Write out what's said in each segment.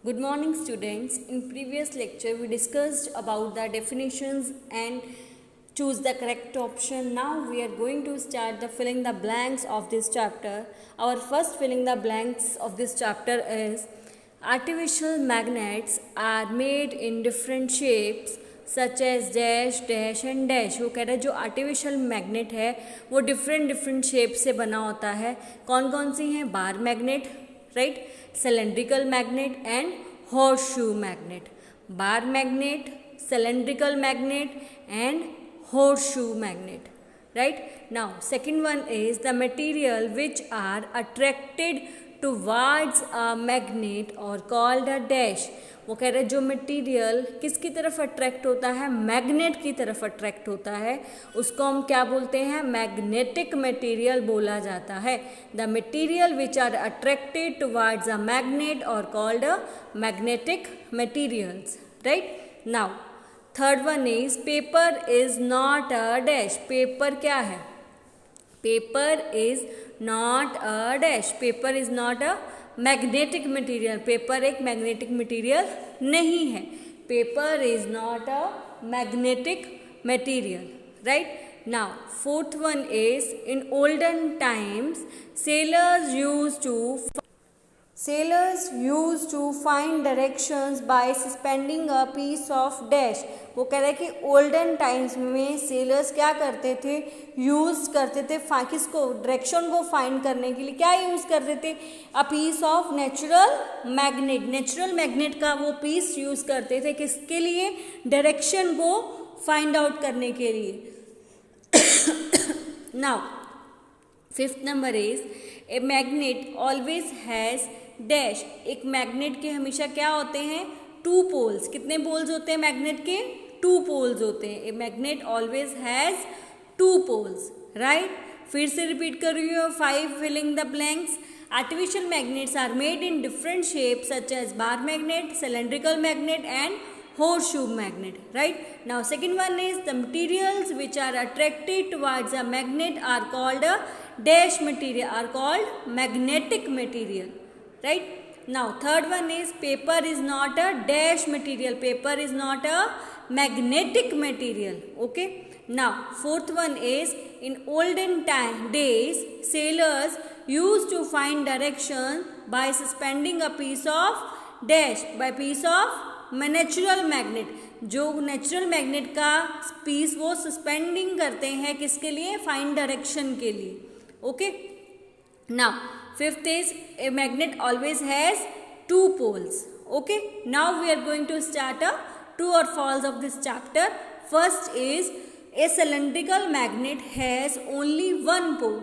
Good morning, students. In previous lecture, we discussed about the definitions and choose the correct option. Now we are going to start the filling the blanks of this chapter. Our first filling the blanks of this chapter is artificial magnets are made in different shapes such as dash dash and dash. वो कह रहा है जो artificial magnet है वो different shape से बना होता है. कौन कौन सी हैं? Bar magnet, right, cylindrical magnet and horseshoe magnet. Bar magnet, cylindrical magnet and horseshoe magnet, right? Now second one is the material which are attracted towards a magnet or called a dash. वो कह रहे जो material किसकी तरफ attract होता है? Magnet की तरफ अट्रैक्ट होता है, उसको हम क्या बोलते हैं? मैग्नेटिक मटेरियल बोला जाता है. The material which are attracted towards a magnet are called a magnetic materials, right. Now third one is paper is not a dash. Paper क्या है? Paper is not a dash. Paper is not a magnetic material. Paper एक magnetic material नहीं है. Paper is not a magnetic material, right. Now fourth one is in olden times sailors used to find directions by suspending a piece of dash. वो कह रहे हैं कि olden times में sellers क्या करते थे? यूज करते थे किसको? डायरेक्शन को फाइंड करने के लिए क्या यूज करते थे? A piece of natural magnet. Natural magnet का वो पीस यूज करते थे किसके लिए? डायरेक्शन को फाइंड आउट करने के लिए. Now fifth number is a magnet always has dash. एक मैग्नेट के हमेशा क्या होते हैं? Two poles. कितने पोल्स होते हैं मैग्नेट के? टू पोल्स होते हैं. A magnet always has two poles, right. फिर से रिपीट कर रही हूँ. 5 filling the blanks. Artificial magnets are made in different shape such as bar magnet, cylindrical magnet and horseshoe magnet, right. Now second one is the materials which are attracted towards a magnet are called a dash material, are called magnetic material, right. Now third one is paper is not a dash material. Paper is not a magnetic material, okay. Now fourth one is in olden days sailors used to find direction by suspending a piece of dash, by piece of natural magnet. जो natural magnet का piece वो suspending करते हैं किसके लिए? Find direction के लिए, okay. Now fifth is a magnet always has two poles, okay. Now we are going to start a true और false of this chapter. First is a cylindrical magnet has only one pole.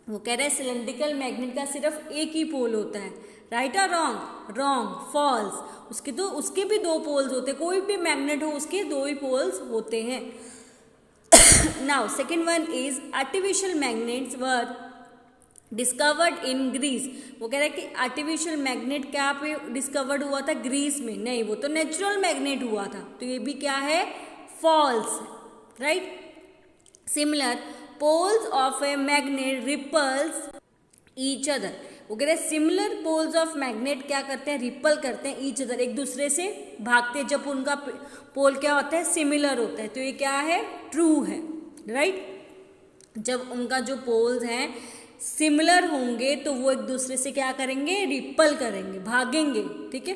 वो कह रहे हैं cylindrical magnet का सिर्फ एक ही पोल होता है. राइट और रॉन्ग? Wrong, false. उसके भी दो पोल्स होते हैं. कोई भी मैग्नेट हो उसके दो ही पोल्स होते हैं. Now second one is artificial magnets were discovered in Greece. वो कह रहा है कि आर्टिफिशियल मैग्नेट क्या पे डिस्कवर्ड हुआ था? ग्रीस में. नहीं, वो तो नेचुरल मैग्नेट हुआ था. तो ये भी क्या है? False, right. Similar poles of a magnet repels each other. वो कह रहे हैं सिमिलर पोल्स ऑफ मैग्नेट क्या करते हैं? रिपल करते हैं ईच अदर, एक दूसरे से भागते हैं जब उनका पोल क्या होता है? सिमिलर होता है. तो ये क्या है? ट्रू है, राइट. जब उनका जो पोल्स हैं सिमिलर होंगे तो वो एक दूसरे से क्या करेंगे? रिपल करेंगे, भागेंगे, ठीक है.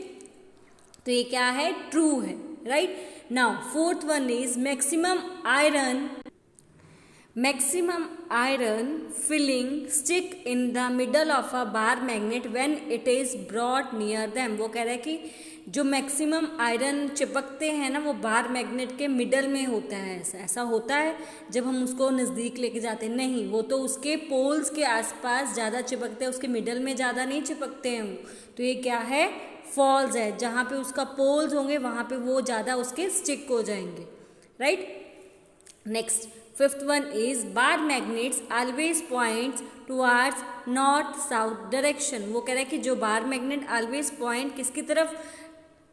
तो ये क्या है? ट्रू है, right. Now fourth one is maximum iron filling stick in the middle of a bar magnet when it is brought near them. वो कह रहा है कि जो मैक्सिमम आयरन चिपकते हैं ना वो बार मैग्नेट के मिडल में होता है. ऐसा होता है जब हम उसको नज़दीक लेके जाते हैं? नहीं, वो तो उसके पोल्स के आसपास ज़्यादा चिपकते हैं, उसके मिडल में ज़्यादा नहीं चिपकते हैं वो. तो ये क्या है? फॉल्स है. जहाँ पे उसका पोल्स होंगे वहाँ पे वो ज़्यादा उसके स्टिक हो जाएंगे, right. Next fifth one is bar magnets always points towards north south direction. वो कह रहा है कि जो बार मैग्नेट ऑलवेज पॉइंट किसकी तरफ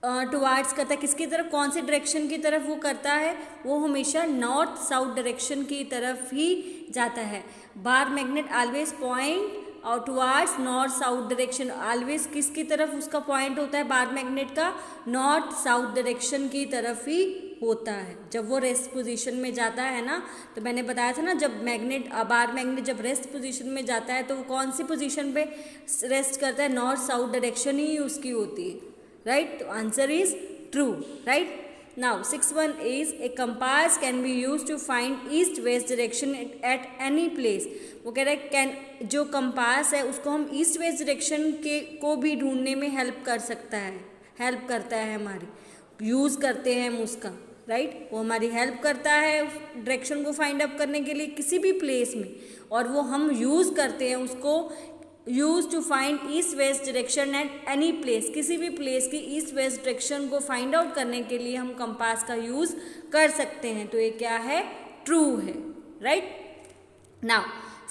टुवार्ड्स करता है? किसकी तरफ? कौन से डायरेक्शन की तरफ वो करता है? वो हमेशा नॉर्थ साउथ डायरेक्शन की तरफ ही जाता है. बार मैग्नेट ऑलवेज पॉइंट और towards north south direction, always किसकी तरफ उसका पॉइंट होता है बार मैग्नेट का, नॉर्थ साउथ डायरेक्शन की तरफ ही होता है। जब वो रेस्ट पोजीशन में जाता है ना, तो मैंने बताया था ना, जब मैग्नेट बार मैग्नेट जब रेस्ट पोजीशन में जाता है तो वो कौन सी पोजीशन पे रेस्ट करता है, नॉर्थ साउथ डायरेक्शन ही उसकी होती है, राइट। तो answer is true, right. Now 6 is a compass can be use to find east west direction at any place. वो कह रहे हैं कैन, जो कंपास है उसको हम ईस्ट वेस्ट डायरेक्शन के को भी ढूंढने में हेल्प कर सकता है, हेल्प करता है, हमारी यूज़ करते हैं हम उसका, राइट। वो हमारी हेल्प करता है डायरेक्शन को फाइंड आउट करने के लिए किसी भी प्लेस में, और वो हम यूज़ करते हैं उसको, use to find east west direction at any place. किसी भी प्लेस की ईस्ट वेस्ट डायरेक्शन को फाइंड आउट करने के लिए हम कंपास का यूज़ कर सकते हैं। तो ये क्या है, ट्रू है, right. Now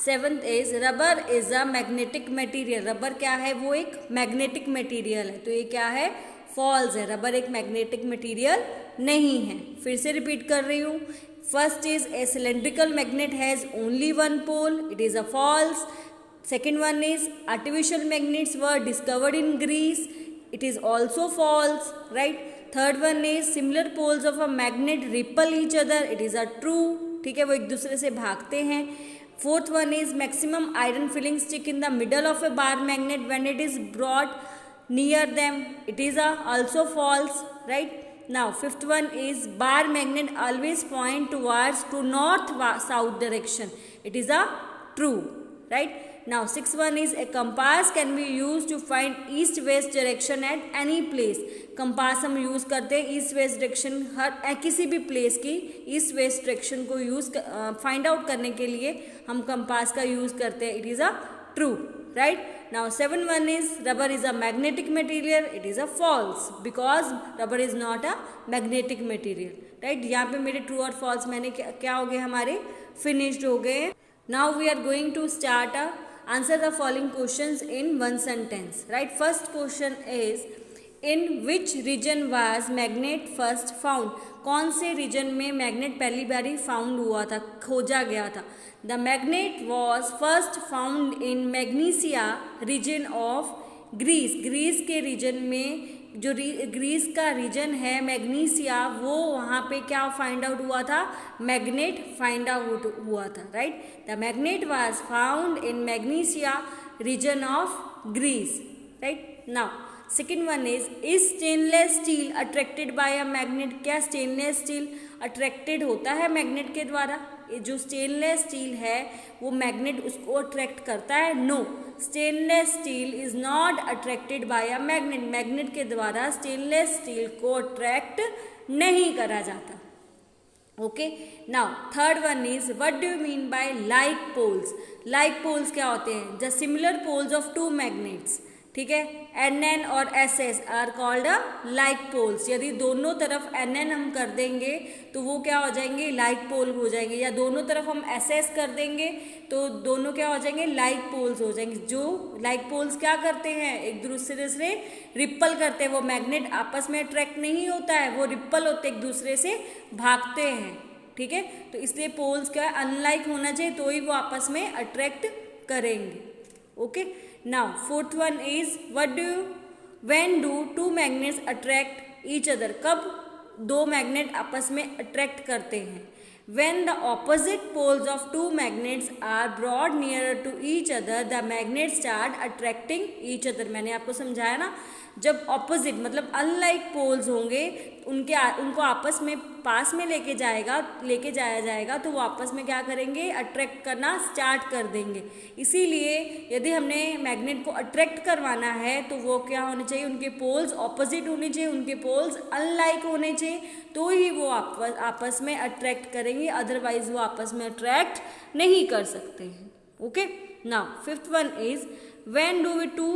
7th is rubber is a magnetic material. Rubber क्या है, वो एक मैग्नेटिक मटेरियल है। तो ये क्या है, फॉल्स है, रबर एक मैग्नेटिक मटेरियल नहीं है। फिर से रिपीट कर रही हूँ। First is a cylindrical magnet has only one pole, it is a false. Second one is artificial magnets were discovered in Greece, it is also false, right. Third one is similar poles of a magnet repel each other, it is a true, ठीक है, वो एक दूसरे से भागते हैं। Fourth one is maximum iron filling stick in the middle of a bar magnet when it is brought near them, it is a also false, right. Now fifth one is bar magnet always point towards to north south direction, it is a true, right. Now 6th one is a compass can be used to find east west direction at any place। Compass हम use करते हैं east west direction, हर किसी भी place की east west direction को use find out करने के लिए हम कंपास का यूज़ करते हैं, it is a true, right. Now 7 one is rubber is a magnetic material, it is a false because rubber is not a magnetic material, right. यहाँ पे मेरे ट्रू और फॉल्स मैंने क्या हो गए, हमारे फिनिश्ड हो गए। Now we are going to start a answer the following questions in one sentence, right. First question is in which region was magnet first found। कौन से रीजन में मैग्नेट पहली बारी फाउंड हुआ था, खोजा गया था। The magnet was first found in Magnesia region of Greece. Greece के रीजन में, जो ग्रीस का रीजन है मैग्नीसिया, वो वहाँ पे क्या फाइंड आउट हुआ था, मैग्नेट फाइंड आउट हुआ था, right. The magnet was found in Magnesia region of Greece, right. Now second one is stainless steel attracted by a magnet. क्या स्टेनलेस स्टील अट्रैक्टेड होता है मैग्नेट के द्वारा? जो स्टेनलेस स्टील है वो मैग्नेट उसको अट्रैक्ट करता है? No, stainless steel is not attracted by a magnet. Magnet के द्वारा स्टेनलेस स्टील को अट्रैक्ट नहीं करा जाता। Okay, now third one is what do you mean by like poles. Like poles क्या होते हैं? The similar poles of two magnets, ठीक है, Nn और Ss are called a like poles. यदि दोनों तरफ Nn हम कर देंगे तो वो क्या हो जाएंगे, लाइक पोल हो जाएंगे, या दोनों तरफ हम Ss कर देंगे तो दोनों क्या हो जाएंगे, लाइक पोल्स हो जाएंगे। जो लाइक पोल्स क्या करते हैं, एक दूसरे से रिपल करते हैं। वो मैग्नेट आपस में अट्रैक्ट नहीं होता है, वो रिपल होते एक दूसरे से भागते हैं, ठीक है। तो इसलिए पोल्स क्या है, अनलाइक होना चाहिए तो ही वो आपस में अट्रैक्ट करेंगे। Okay, now fourth one is when do two magnets attract each other। कब दो मैग्नेट आपस में अट्रैक्ट करते हैं? when the opposite poles of two magnets are brought nearer to each other the magnets start attracting each other। मैंने आपको समझाया ना, जब ऑपोजिट मतलब अनलाइक पोल्स होंगे उनको आपस में पास में लेके जाया जाएगा तो वो आपस में क्या करेंगे, अट्रैक्ट करना स्टार्ट कर देंगे। इसीलिए यदि हमने मैग्नेट को अट्रैक्ट करवाना है तो वो क्या होने चाहिए, उनके पोल्स ऑपोजिट होने चाहिए, उनके पोल्स अनलाइक होने चाहिए, तो ही वो आपस में अट्रैक्ट करेंगे, अदरवाइज वो आपस में अट्रैक्ट नहीं कर सकते हैं। Okay, now fifth one is when do we two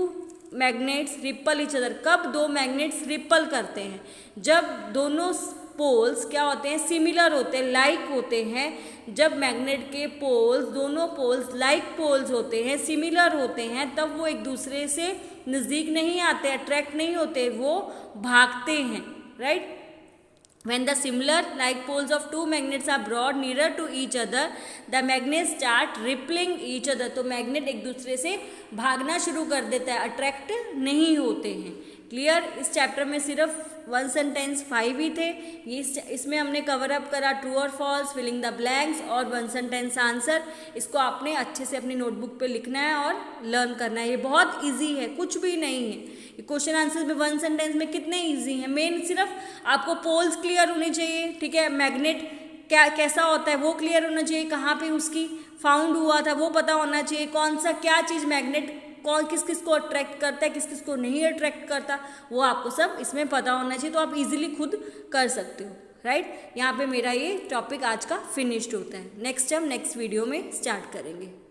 magnets repel each other. कब दो मैग्नेट्स रिपल करते हैं? जब दोनों पोल्स क्या होते हैं, सिमिलर होते हैं, लाइक होते हैं। जब मैग्नेट के पोल्स, दोनों पोल्स लाइक पोल्स होते हैं, सिमिलर होते हैं, तब वो एक दूसरे से नज़दीक नहीं आते, अट्रैक्ट नहीं होते, वो भागते हैं, right. When the similar like poles of two magnets are brought nearer to each other, the magnets start repelling each other. तो मैग्नेट एक दूसरे से भागना शुरू कर देता है, अट्रैक्ट नहीं होते हैं. क्लियर. इस चैप्टर में सिर्फ 1 सेंटेंस 5 ही थे. इसमें हमने कवर अप करा ट्रू और फॉल्स, फिलिंग द ब्लैंक्स और 1 सेंटेंस आंसर. इसको आपने अच्छे से अपनी नोटबुक पे लिखना है और लर्न करना है. ये बहुत इजी है, कुछ भी नहीं है. क्वेश्चन आंसर में 1 सेंटेंस में कितने इजी हैं. मेन सिर्फ आपको पोल्स क्लियर होने चाहिए. ठीक है. मैग्नेट क्या कैसा होता है वो क्लियर होना चाहिए, कहाँ पे उसकी फाउंड हुआ था वो पता होना चाहिए, कौन सा क्या चीज़ मैग्नेट कौन किस किस को अट्रैक्ट करता है, किस किस को नहीं अट्रैक्ट करता, वो आपको सब इसमें पता होना चाहिए. तो आप इजीली खुद कर सकते हो. राइट. यहाँ पे मेरा ये टॉपिक आज का फिनिश्ड होता है. नेक्स्ट हम नेक्स्ट वीडियो में स्टार्ट करेंगे.